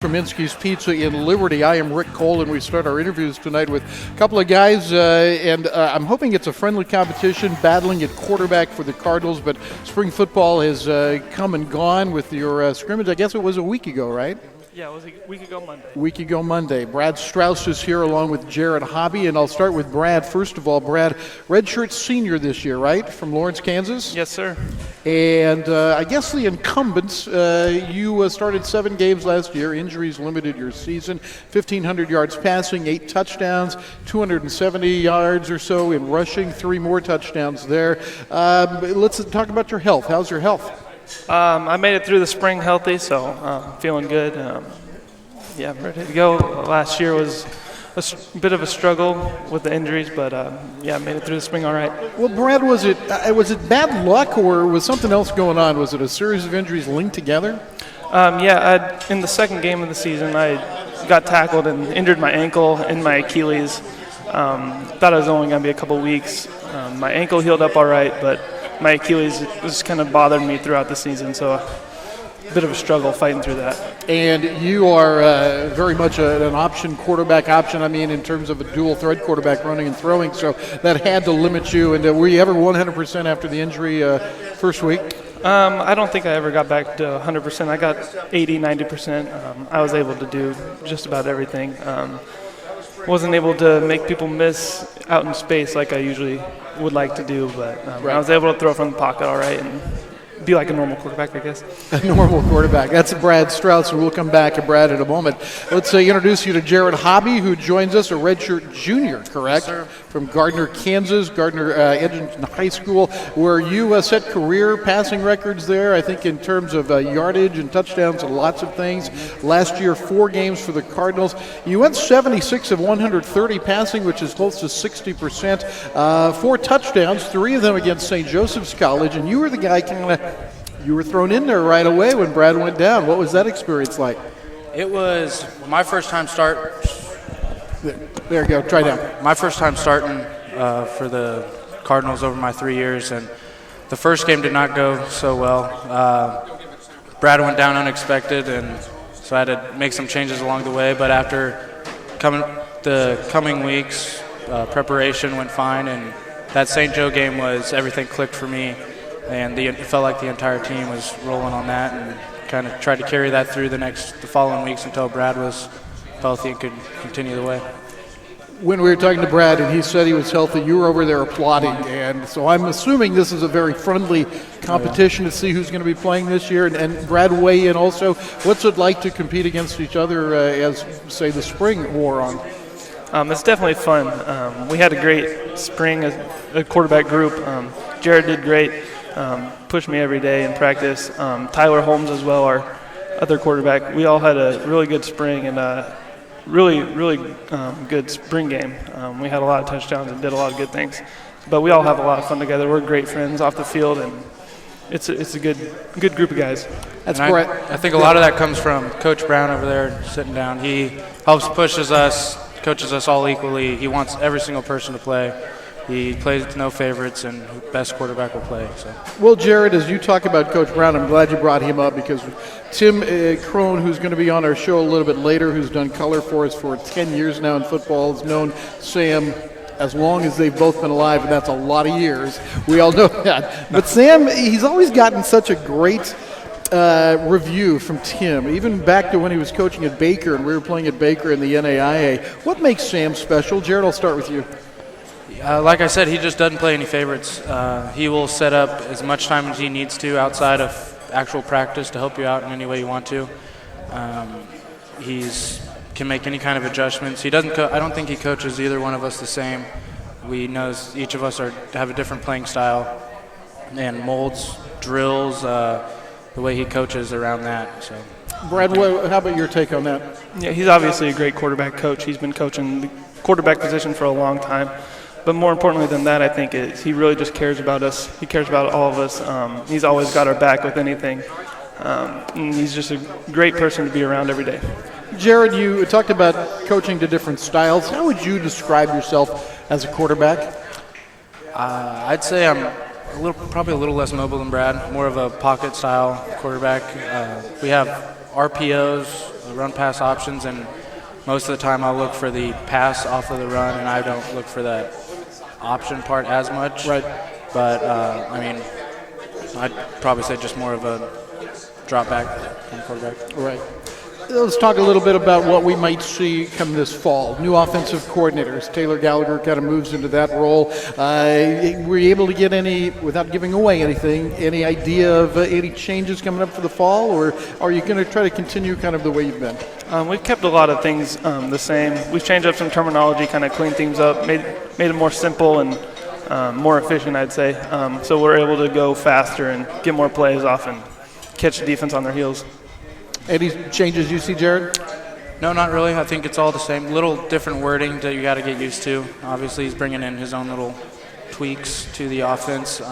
Minsky's Pizza in Liberty. I am Rick Cole, and we start our interviews tonight with a couple of guys, and I'm hoping it's a friendly competition, battling at quarterback for the Cardinals, but spring football has come and gone with your scrimmage. I guess it was a week ago, right? Yeah, it was a week ago Monday. Week ago Monday. Brad Strauss is here along with Jared Hobby, and I'll start with Brad. First of all, Brad, redshirt senior this year, right, from Lawrence, Kansas? Yes, sir. And I guess the incumbents, you started 7 games last year. Injuries limited your season. 1,500 yards passing, 8 touchdowns, 270 yards or so in rushing, 3 more touchdowns there. Let's talk about your health. How's your health? I made it through the spring healthy, so feeling good. I'm ready to go. Last year was a bit of a struggle with the injuries, but I made it through the spring all right. Well, Brad, was it bad luck or was something else going on? Was it a series of injuries linked together? In the second game of the season, I got tackled and injured my ankle and my Achilles. Thought it was only going to be a couple weeks. My ankle healed up all right, but my Achilles was kind of bothered me throughout the season, so a bit of a struggle fighting through that. And you are very much an option quarterback option, in terms of a dual threat quarterback running and throwing, so that had to limit you. And were you ever 100% after the injury first week? I don't think I ever got back to 100%. I got 80, 90%. I was able to do just about everything. Wasn't able to make people miss out in space like I usually would like to do, but I was able to throw from the pocket all right and be like a normal quarterback, I guess. A normal quarterback. That's Brad Strauss, and we'll come back to Brad in a moment. Let's introduce you to Jared Hobby, who joins us, a redshirt junior, correct? Yes, sir. From Gardner, Kansas, Gardner Edgerton High School, where you set career passing records there, I think in terms of yardage and touchdowns and lots of things. Last year, 4 games for the Cardinals. You went 76 of 130 passing, which is close to 60%. 4 touchdowns, 3 of them against St. Joseph's College, and you were the guy you were thrown in there right away when Brad went down. What was that experience like? It was my first time There you go. Try down. My first time starting for the Cardinals over my 3 years, and the first game did not go so well. Brad went down unexpected, and so I had to make some changes along the way. But after the coming weeks, preparation went fine, and that St. Joe game everything clicked for me. And it felt like the entire team was rolling on that, and kind of tried to carry that through the following weeks until Brad was healthy and could continue the way. When we were talking to Brad and he said he was healthy, you were over there applauding, and so I'm assuming this is a very friendly competition to see who's going to be playing this year. And Brad, weigh in also. What's it like to compete against each other as, say, the spring wore on? It's definitely fun. We had a great spring as a quarterback group. Jared did great. Pushed me every day in practice. Tyler Holmes as well, our other quarterback. We all had a really good spring and a really good spring game. We had a lot of touchdowns and did a lot of good things. But we all have a lot of fun together. We're great friends off the field, and it's a good group of guys. That's great. I think a lot of that comes from Coach Brown over there sitting down. He helps coaches us all equally. He wants every single person to play. He plays with no favorites, and the best quarterback will play. So. Well, Jared, as you talk about Coach Brown, I'm glad you brought him up because Tim Crone, who's going to be on our show a little bit later, who's done color for us for 10 years now in football, has known Sam as long as they've both been alive, and that's a lot of years. We all know that. But Sam, he's always gotten such a great review from Tim, even back to when he was coaching at Baker and we were playing at Baker in the NAIA. What makes Sam special? Jared, I'll start with you. Like I said, he just doesn't play any favorites. He will set up as much time as he needs to outside of actual practice to help you out in any way you want to. He can make any kind of adjustments. He doesn't. I don't think he coaches either one of us the same. We knows each of us have a different playing style and molds, drills, the way he coaches around that. So, Brad, how about your take on that? Yeah, he's obviously a great quarterback coach. He's been coaching the quarterback position for a long time. But more importantly than that, I think he really just cares about us. He cares about all of us. He's always got our back with anything. And he's just a great person to be around every day. Jared, you talked about coaching to different styles. How would you describe yourself as a quarterback? I'd say I'm probably a little less mobile than Brad, more of a pocket-style quarterback. We have RPOs, run-pass options, and most of the time I'll look for the pass off of the run, and I don't look for that option part as much. Right. But, I'd probably say just more of a drop back from quarterback. Right. Let's talk a little bit about what we might see come this fall. New offensive coordinators. Taylor Gallagher kind of moves into that role. Were you able to get any, without giving away anything, any idea of any changes coming up for the fall, or are you going to try to continue kind of the way you've been? We've kept a lot of things the same. We've changed up some terminology, kind of cleaned things up, made it more simple and more efficient, I'd say. So we're able to go faster and get more plays off and catch the defense on their heels. Any changes you see, Jared? No, not really. I think it's all the same. Little different wording that you got to get used to. Obviously, he's bringing in his own little tweaks to the offense.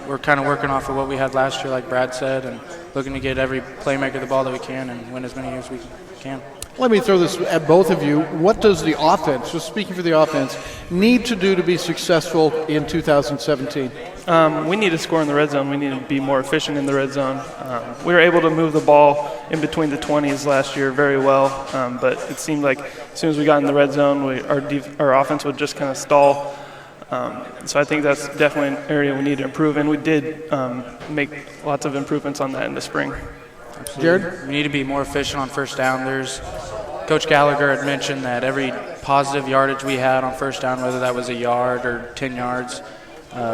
We're kind of working off of what we had last year, like Brad said, and looking to get every playmaker the ball that we can and win as many as we can. Let me throw this at both of you. What does the offense, just speaking for the offense, need to do to be successful in 2017? We need to score in the red zone. We need to be more efficient in the red zone. We were able to move the ball in between the 20s last year very well, but it seemed like as soon as we got in the red zone, our offense would just kind of stall. So I think that's definitely an area we need to improve, and we did make lots of improvements on that in the spring. Absolutely. Jared? We need to be more efficient on first down. Coach Gallagher had mentioned that every positive yardage we had on first down, whether that was a yard or 10 yards,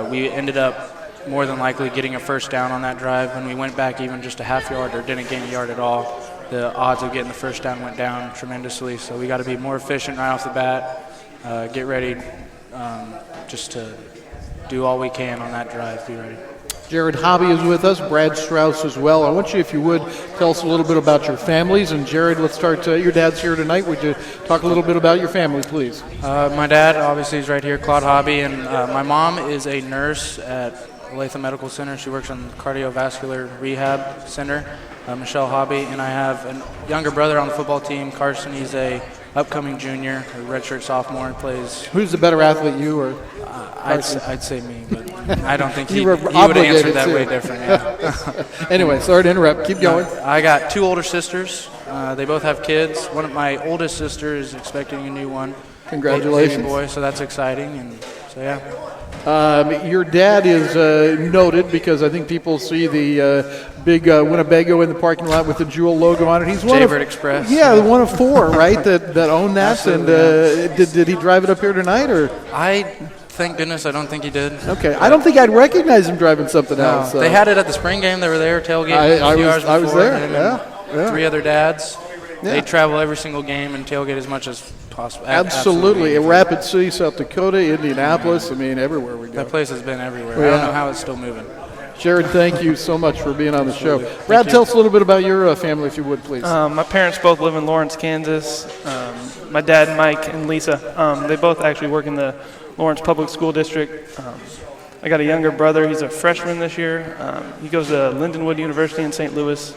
we ended up more than likely getting a first down on that drive. When we went back even just a half yard or didn't gain a yard at all, the odds of getting the first down went down tremendously. So we got to be more efficient right off the bat, get ready just to do all we can on that drive, be ready. Jared Hobby is with us, Brad Strauss as well. I want you, if you would, tell us a little bit about your families. And Jared, let's start. Your dad's here tonight. Would you talk a little bit about your family, please? My dad, obviously, is right here, Claude Hobby, and my mom is a nurse at Latham Medical Center. She works on the cardiovascular rehab center, Michelle Hobby. And I have a younger brother on the football team, Carson. He's a upcoming junior, a redshirt sophomore, and plays. Who's the better athlete, you or I'd say me, but I don't think he You were would have answered obligated that to. way different. Yeah. Anyway, sorry to interrupt. Keep going. I got two older sisters. They both have kids. One of my oldest sisters is expecting a new one. Congratulations. Baby boy, so that's exciting. And so, yeah. Your dad is noted because I think people see the big Winnebago in the parking lot with the Jewel logo on it. He's one Jaybird of Express. Yeah, one of four, right? that own that. Absolutely, And did he drive it up here tonight, or? Thank goodness I don't think he did. Okay, I don't think I'd recognize him driving something No, else. So. they had it at the spring game. They were there tailgating a few hours before. I was there. Him Yeah. and three other dads. Yeah. They travel every single game and tailgate as much as possible. Absolutely. In Rapid City, South Dakota, Indianapolis, I mean, everywhere we go. That place has been everywhere. Yeah. I don't know how it's still moving. Jared, thank you so much for being on the show. Absolutely. Brad, Thank tell you. us a little bit about your family, if you would, please. My parents both live in Lawrence, Kansas. My dad, Mike, and Lisa, they both actually work in the Lawrence Public School District. I got a younger brother. He's a freshman this year. He goes to Lindenwood University in St. Louis.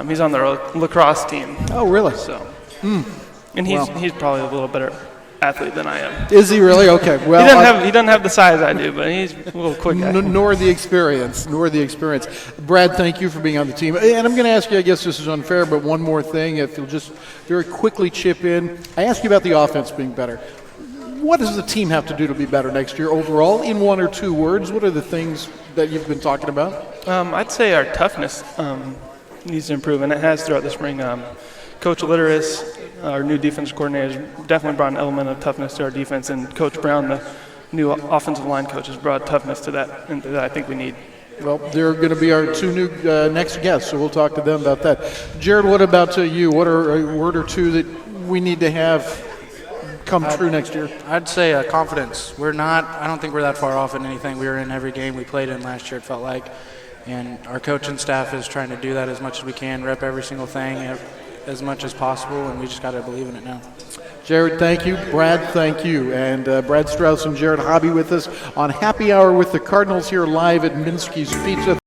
He's on the lacrosse team. Oh, really? So, and he's probably a little better athlete than I am. Is he really? Okay. Well, He doesn't have the size I do, but he's a little quick guy. Nor the experience. Brad, thank you for being on the team. And I'm going to ask you, I guess this is unfair, but one more thing, if you'll just very quickly chip in. I asked you about the offense being better. What does the team have to do to be better next year overall? In one or two words, what are the things that you've been talking about? I'd say our toughness needs to improve, and it has throughout the spring. Coach Litteris, our new defense coordinator, has definitely brought an element of toughness to our defense, and Coach Brown, the new offensive line coach, has brought toughness to that, and that I think we need. Well, they're going to be our two new next guests, so we'll talk to them about that. Jared, what about you? What are a word or two that we need to have come true next year? I'd say confidence. I don't think we're that far off in anything. We were in every game we played in last year, it felt like. And our coaching staff is trying to do that as much as we can, rep every single thing as much as possible, and we just got to believe in it now. Jared, thank you. Brad, thank you. And Brad Strauss and Jared Hobby with us on Happy Hour with the Cardinals here live at Minsky's Pizza.